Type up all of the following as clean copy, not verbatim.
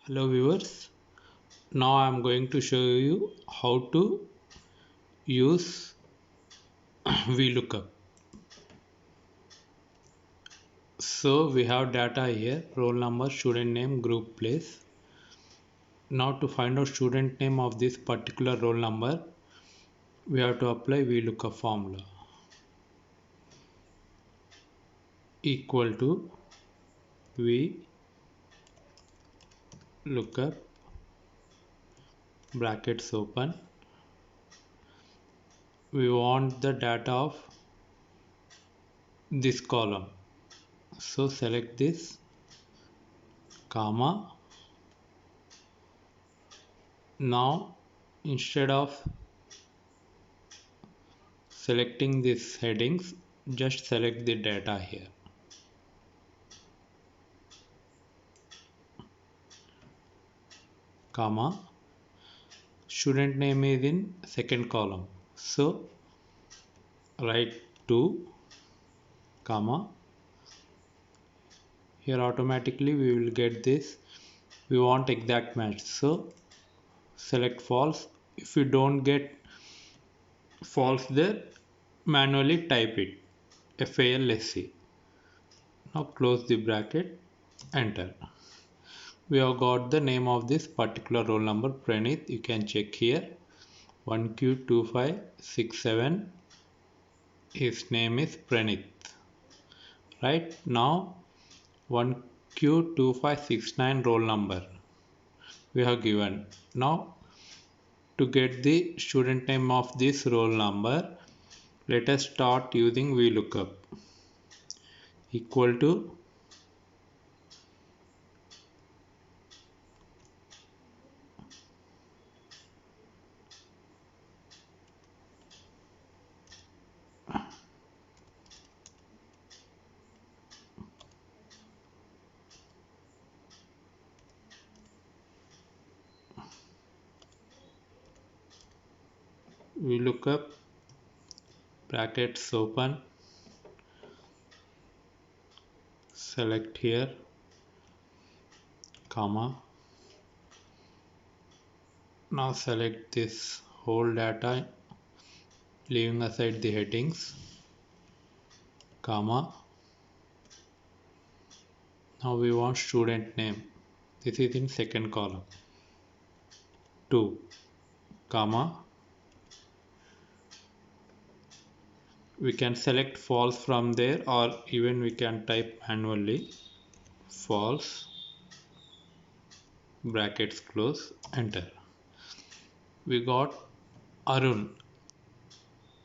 Hello viewers, now I am going to show you how to use VLOOKUP. So we have data here, roll number, student name, group place. Now to find out student name of this particular roll number, we have to apply VLOOKUP formula equal to VLOOKUP brackets open. We want the data of this column. So select this, comma. Now instead of selecting these headings, just select the data here, comma. Student name is in second column, so write 2, comma. Here automatically we will get this. We want exact match, so select false. If you don't get false there, manually type it FALSC. Now close the bracket, enter. We have got the name of this particular roll number, Pranith. You can check here, 1Q2567. His name is Pranith. Right now 1Q2569 roll number we have given. Now to get the student name of this roll number, let us start using VLOOKUP equal to VLOOKUP brackets open, select here, comma. Now select this whole data, leaving aside the headings, comma. Now we want student name. This is in second column, 2, comma. We can select false from there, or even we can type manually false, brackets close, enter. We got Arun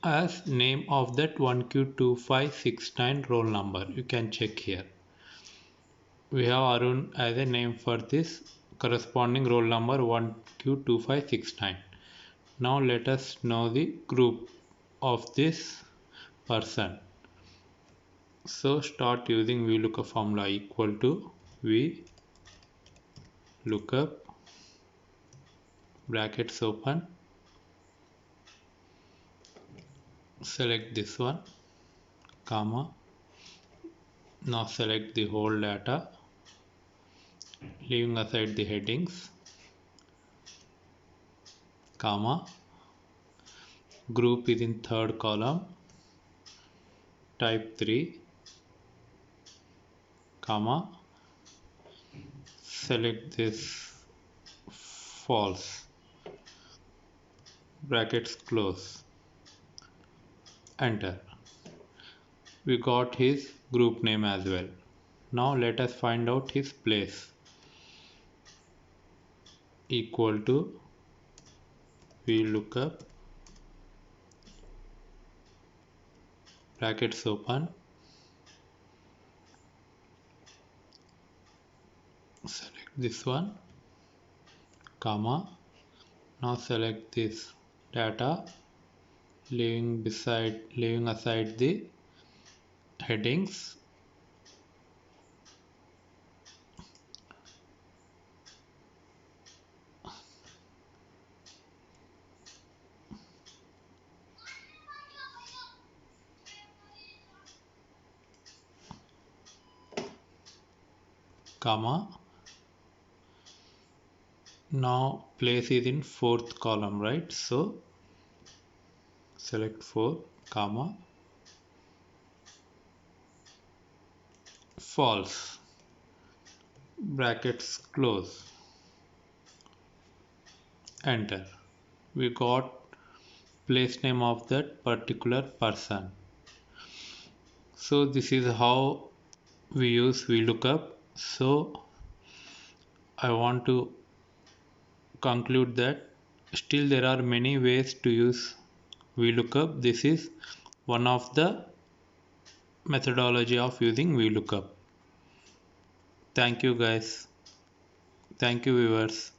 as name of that 1Q2569 roll number. You can check here. We have Arun as a name for this corresponding roll number 1Q2569. Now let us know the group of this person. So start using VLOOKUP formula equal to VLOOKUP brackets open, select this one, comma. Now select the whole data, leaving aside the headings, comma. Group is in third column, type 3, comma. Select this false, brackets close, enter. We got his group name as well. Now let us find out his place equal to VLOOKUP brackets open, select this one, comma. Now select this data, leaving aside the headings, comma. Now place is in fourth column, right? So select 4 comma false, brackets close, enter. We got place name of that particular person. So this is how we use VLOOKUP. So I want to conclude that still there are many ways to use VLOOKUP. This is one of the methodology of using VLOOKUP. Thank you guys. Thank you viewers.